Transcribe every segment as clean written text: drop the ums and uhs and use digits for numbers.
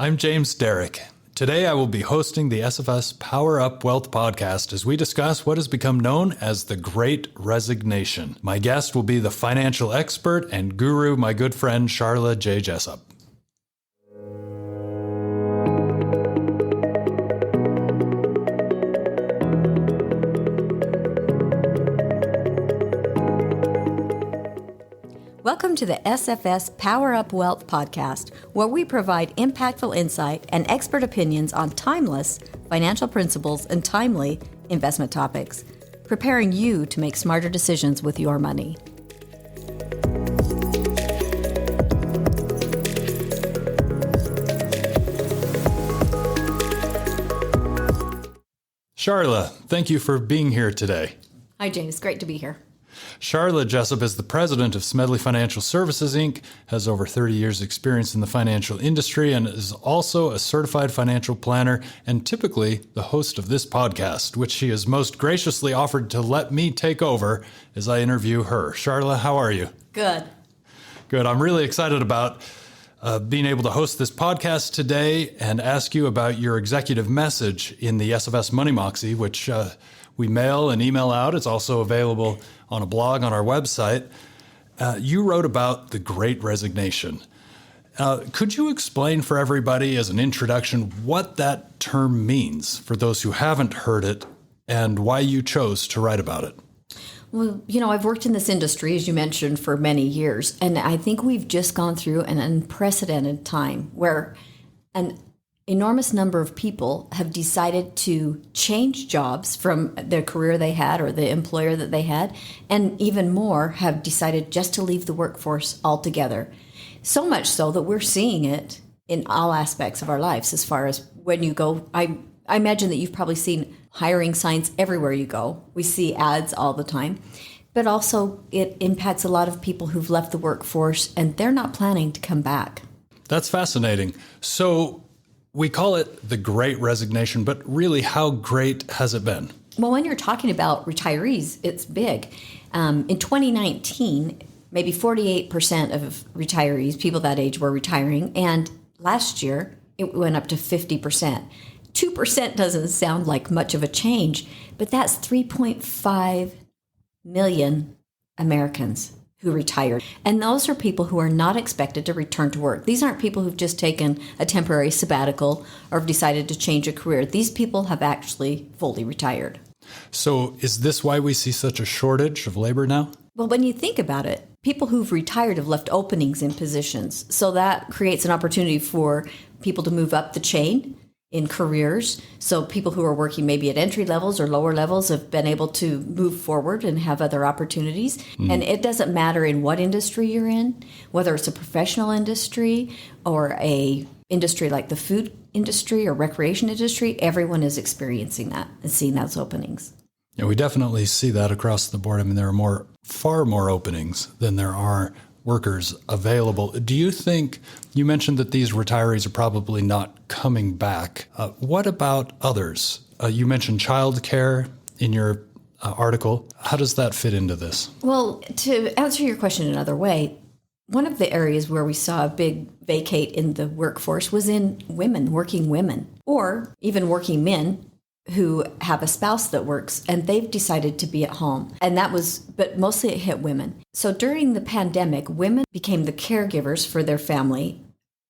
I'm James Derrick. Today I will be hosting the SFS Power Up Wealth podcast as we discuss what has become known as the Great Resignation. My guest will be the financial expert and guru, my good friend Sharla J. Jessop. Welcome to the SFS Power Up Wealth podcast, where we provide impactful insight and expert opinions on timeless financial principles and timely investment topics, preparing you to make smarter decisions with your money. Sharla, thank you for being here today. Hi, James. Great to be here. Sharla Jessop is the president of Smedley Financial Services, Inc., has over 30 years' experience in the financial industry, and is also a certified financial planner and typically the host of this podcast, which she has most graciously offered to let me take over as I interview her. Sharla, how are you? Good. Good. I'm really excited about being able to host this podcast today and ask you about your executive message in the SFS Money Moxie, which we mail and email out. It's also available on a blog on our website. You wrote about the Great Resignation. Could you explain for everybody as an introduction what that term means for those who haven't heard it and why you chose to write about it? Well, I've worked in this industry, as you mentioned, for many years, and I think we've just gone through an unprecedented time where an enormous number of people have decided to change jobs from the career they had or the employer that they had, and even more have decided just to leave the workforce altogether. So much so that we're seeing it in all aspects of our lives. As far as when you go, I imagine that you've probably seen hiring signs everywhere you go. We see ads all the time. But also it impacts a lot of people who've left the workforce and they're not planning to come back. That's fascinating. So we call it the Great Resignation, but really, how great has it been? Well, when you're talking about retirees, it's big. In 2019, maybe 48% of retirees, people that age, were retiring. And last year, it went up to 50%. 2% doesn't sound like much of a change, but that's 3.5 million Americans who retired. And those are people who are not expected to return to work. These aren't people who've just taken a temporary sabbatical or have decided to change a career. These people have actually fully retired. So is this why we see such a shortage of labor now? Well, when you think about it, people who've retired have left openings in positions. So that creates an opportunity for people to move up the chain in careers. So people who are working maybe at entry levels or lower levels have been able to move forward and have other opportunities. And it doesn't matter in what industry you're in, whether it's a professional industry or a industry like the food industry or recreation industry, everyone is experiencing that and seeing those openings. Yeah, we definitely see that across the board. I mean, there are far more openings than there are workers available. Do you think, you mentioned that these retirees are probably not coming back. What about others? You mentioned childcare in your article. How does that fit into this? Well, to answer your question another way, one of the areas where we saw a big vacate in the workforce was in working women, or even working men who have a spouse that works and they've decided to be at home. But mostly it hit women. So during the pandemic, women became the caregivers for their family,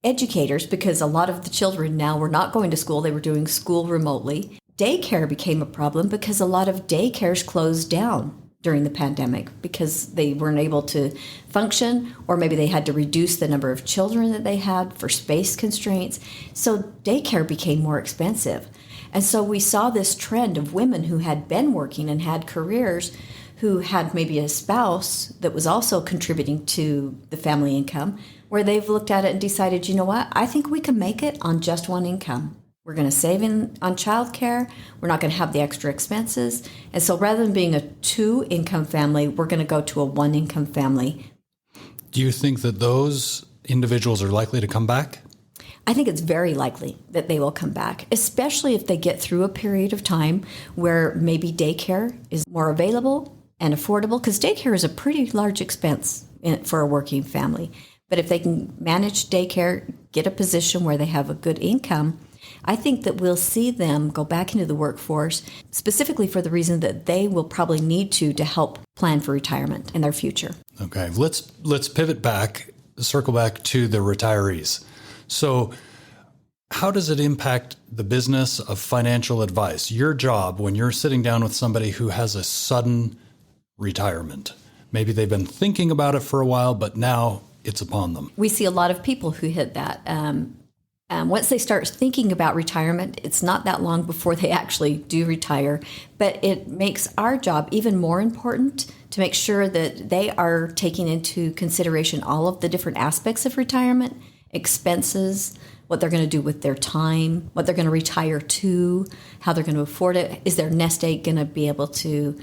educators, because a lot of the children now were not going to school, they were doing school remotely. Daycare became a problem because a lot of daycares closed down during the pandemic because they weren't able to function, or maybe they had to reduce the number of children that they had for space constraints. So daycare became more expensive. And so we saw this trend of women who had been working and had careers, who had maybe a spouse that was also contributing to the family income, where they've looked at it and decided, you know what, I think we can make it on just one income. We're going to save on childcare. We're not going to have the extra expenses. And so rather than being a 2-income family, we're going to go to a 1-income family. Do you think that those individuals are likely to come back? I think it's very likely that they will come back, especially if they get through a period of time where maybe daycare is more available and affordable, because daycare is a pretty large expense for a working family. But if they can manage daycare, get a position where they have a good income, I think that we'll see them go back into the workforce specifically for the reason that they will probably need to help plan for retirement in their future. Okay, let's pivot back, circle back to the retirees. So how does it impact the business of financial advice, your job, when you're sitting down with somebody who has a sudden retirement? Maybe they've been thinking about it for a while, but now it's upon them. We see a lot of people who hit that. Once they start thinking about retirement, it's not that long before they actually do retire. But it makes our job even more important to make sure that they are taking into consideration all of the different aspects of retirement, expenses, what they're going to do with their time, what they're going to retire to, how they're going to afford it. Is their nest egg going to be able to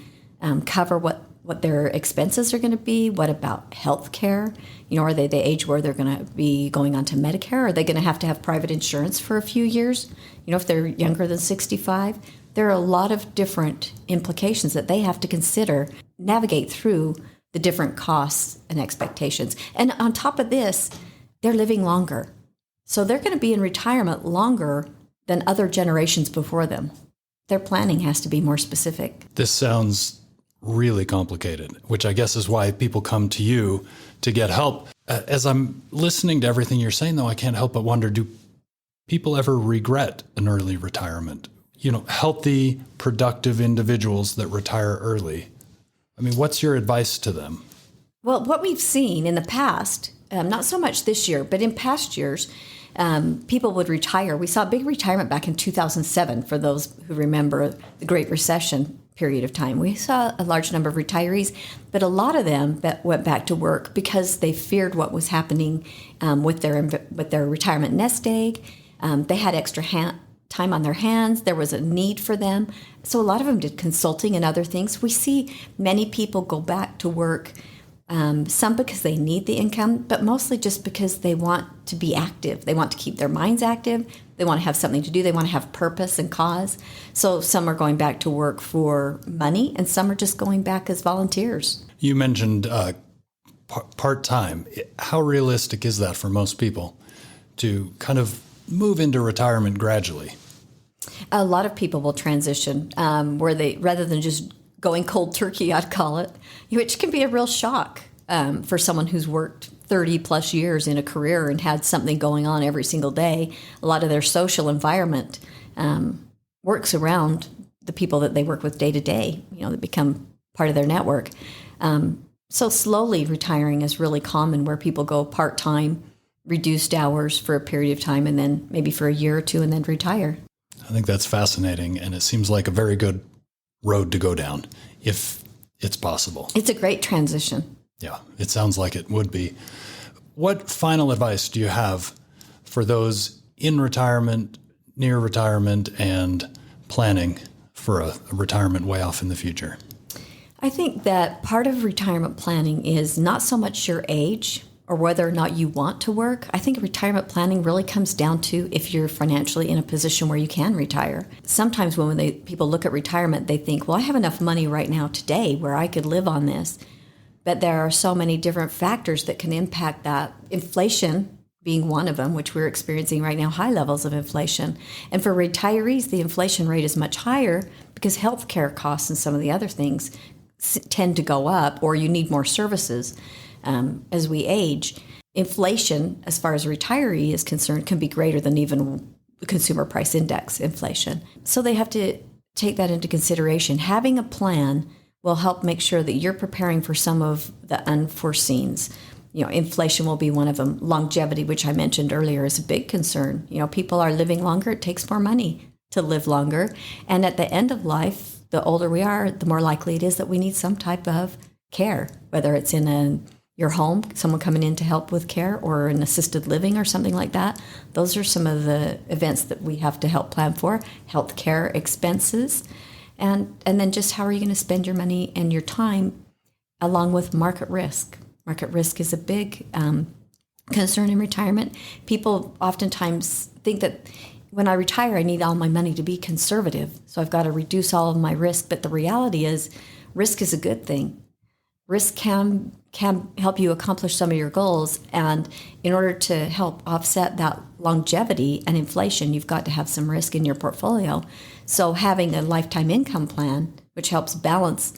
cover what their expenses are going to be? What about health care? Are they the age where they're going to be going on to Medicare? Are they going to have private insurance for a few years? If they're younger than 65, there are a lot of different implications that they have to consider, navigate through the different costs and expectations. And on top of this, they're living longer. So they're going to be in retirement longer than other generations before them. Their planning has to be more specific. This sounds really complicated, which I guess is why people come to you to get help. As I'm listening to everything you're saying, though, I can't help but wonder, do people ever regret an early retirement? Healthy, productive individuals that retire early. I mean, what's your advice to them? Well, what we've seen in the past, not so much this year, but in past years, people would retire. We saw a big retirement back in 2007, for those who remember the Great Recession period of time. We saw a large number of retirees, but a lot of them went back to work because they feared what was happening with their retirement nest egg. They had extra time on their hands. There was a need for them. So a lot of them did consulting and other things. We see many people go back to work, some because they need the income, but mostly just because they want to be active. They want to keep their minds active. They want to have something to do. They want to have purpose and cause. So some are going back to work for money, and some are just going back as volunteers. You mentioned part-time. How realistic is that for most people to kind of move into retirement gradually? A lot of people will transition where they, rather than just going cold turkey, I'd call it, which can be a real shock for someone who's worked 30 plus years in a career and had something going on every single day. A lot of their social environment works around the people that they work with day to day, that become part of their network. So slowly retiring is really common, where people go part-time, reduced hours for a period of time, and then maybe for a year or two, and then retire. I think that's fascinating, and it seems like a very good road to go down, if it's possible. It's a great transition. Yeah, it sounds like it would be. What final advice do you have for those in retirement, near retirement, and planning for a retirement way off in the future? I think that part of retirement planning is not so much your age or whether or not you want to work. I think retirement planning really comes down to if you're financially in a position where you can retire. Sometimes when people look at retirement, they think, well, I have enough money right now today where I could live on this. But there are so many different factors that can impact that. Inflation being one of them, which we're experiencing right now, high levels of inflation. And for retirees, the inflation rate is much higher because healthcare costs and some of the other things tend to go up, or you need more services as we age. Inflation, as far as a retiree is concerned, can be greater than even the consumer price index inflation. So they have to take that into consideration. Having a plan will help make sure that you're preparing for some of the unforeseens. Inflation will be one of them. Longevity, which I mentioned earlier, is a big concern. People are living longer. It takes more money to live longer. And at the end of life, the older we are, the more likely it is that we need some type of care, whether it's in your home, someone coming in to help with care, or an assisted living or something like that. Those are some of the events that we have to help plan for. Healthcare expenses. And then just how are you going to spend your money and your time, along with market risk. Market risk is a big concern in retirement. People oftentimes think that when I retire, I need all my money to be conservative, so I've got to reduce all of my risk. But the reality is, risk is a good thing. Risk can help you accomplish some of your goals. And in order to help offset that longevity and inflation, you've got to have some risk in your portfolio. So having a lifetime income plan, which helps balance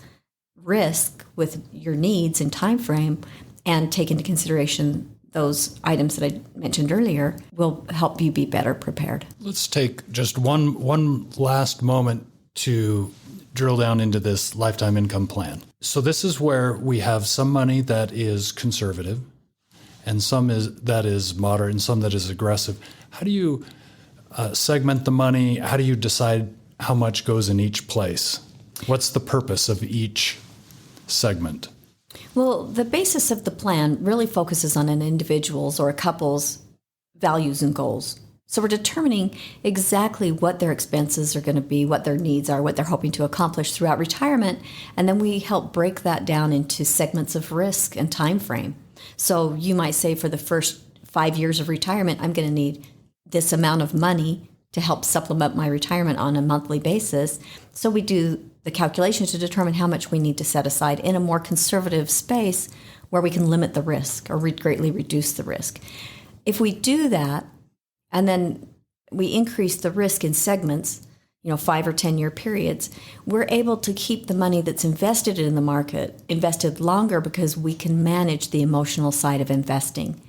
risk with your needs and time frame and take into consideration those items that I mentioned earlier, will help you be better prepared. Let's take just one last moment to drill down into this lifetime income plan. So this is where we have some money that is conservative and some that is moderate and some that is aggressive. How do you segment the money? How do you decide how much goes in each place? What's the purpose of each segment? Well, the basis of the plan really focuses on an individual's or a couple's values and goals. So we're determining exactly what their expenses are going to be, what their needs are, what they're hoping to accomplish throughout retirement, and then we help break that down into segments of risk and time frame. So you might say for the first 5 years of retirement, I'm going to need this amount of money to help supplement my retirement on a monthly basis. So we do the calculation to determine how much we need to set aside in a more conservative space where we can limit the risk or greatly reduce the risk. If we do that, and then we increase the risk in segments, 5 or 10 year periods, we're able to keep the money that's invested in the market invested longer because we can manage the emotional side of investing.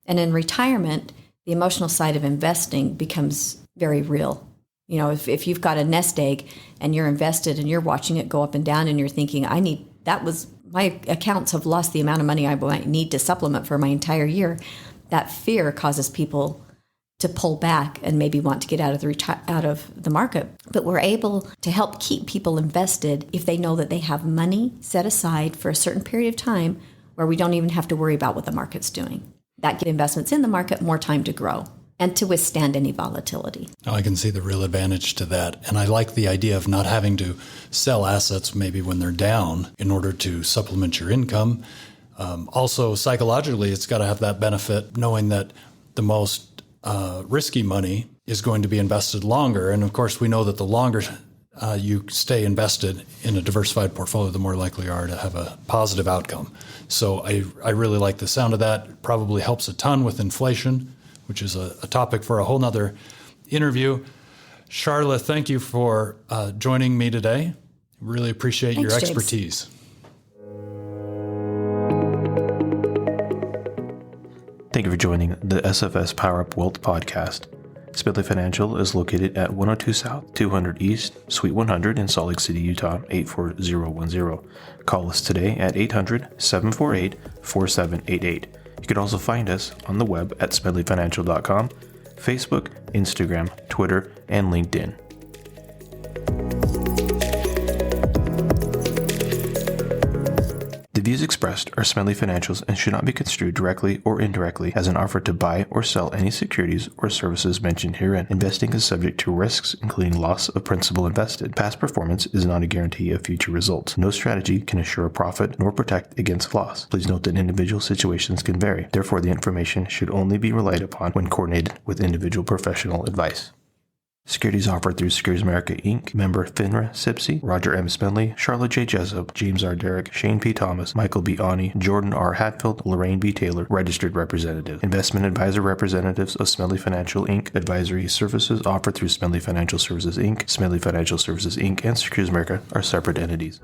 And in retirement, the emotional side of investing becomes very real. If you've got a nest egg and you're invested and you're watching it go up and down and you're thinking, my accounts have lost the amount of money I might need to supplement for my entire year, that fear causes people to pull back and maybe want to get out of the market. But we're able to help keep people invested if they know that they have money set aside for a certain period of time where we don't even have to worry about what the market's doing. That gives investments in the market more time to grow and to withstand any volatility. Oh, I can see the real advantage to that. And I like the idea of not having to sell assets maybe when they're down in order to supplement your income. Also, psychologically, it's got to have that benefit knowing that the most risky money is going to be invested longer. And of course, we know that the longer you stay invested in a diversified portfolio, the more likely you are to have a positive outcome. So I really like the sound of that. It probably helps a ton with inflation, which is a topic for a whole nother interview. Sharla, thank you for joining me today. Really appreciate Thanks, your James. expertise. Thank you for joining the SFS Power Up Wealth Podcast. Smedley Financial is located at 102 South, 200 East, Suite 100 in Salt Lake City, Utah, 84010. Call us today at 800-748-4788. You can also find us on the web at smedleyfinancial.com, Facebook, Instagram, Twitter, and LinkedIn. The views expressed are Smedley Financial's and should not be construed directly or indirectly as an offer to buy or sell any securities or services mentioned herein. Investing is subject to risks, including loss of principal invested. Past performance is not a guarantee of future results. No strategy can assure a profit nor protect against loss. Please note that individual situations can vary. Therefore, the information should only be relied upon when coordinated with individual professional advice. Securities offered through Securities America Inc., member FINRA, SIPC, Roger M. Spenley, Sharla J. Jessop, James R. Derrick, Shane P. Thomas, Michael B. Ani, Jordan R. Hatfield, Lorraine B. Taylor, registered representative. Investment advisor representatives of Smedley Financial Inc. Advisory services offered through Smedley Financial Services Inc., Smedley Financial Services Inc., and Securities America are separate entities.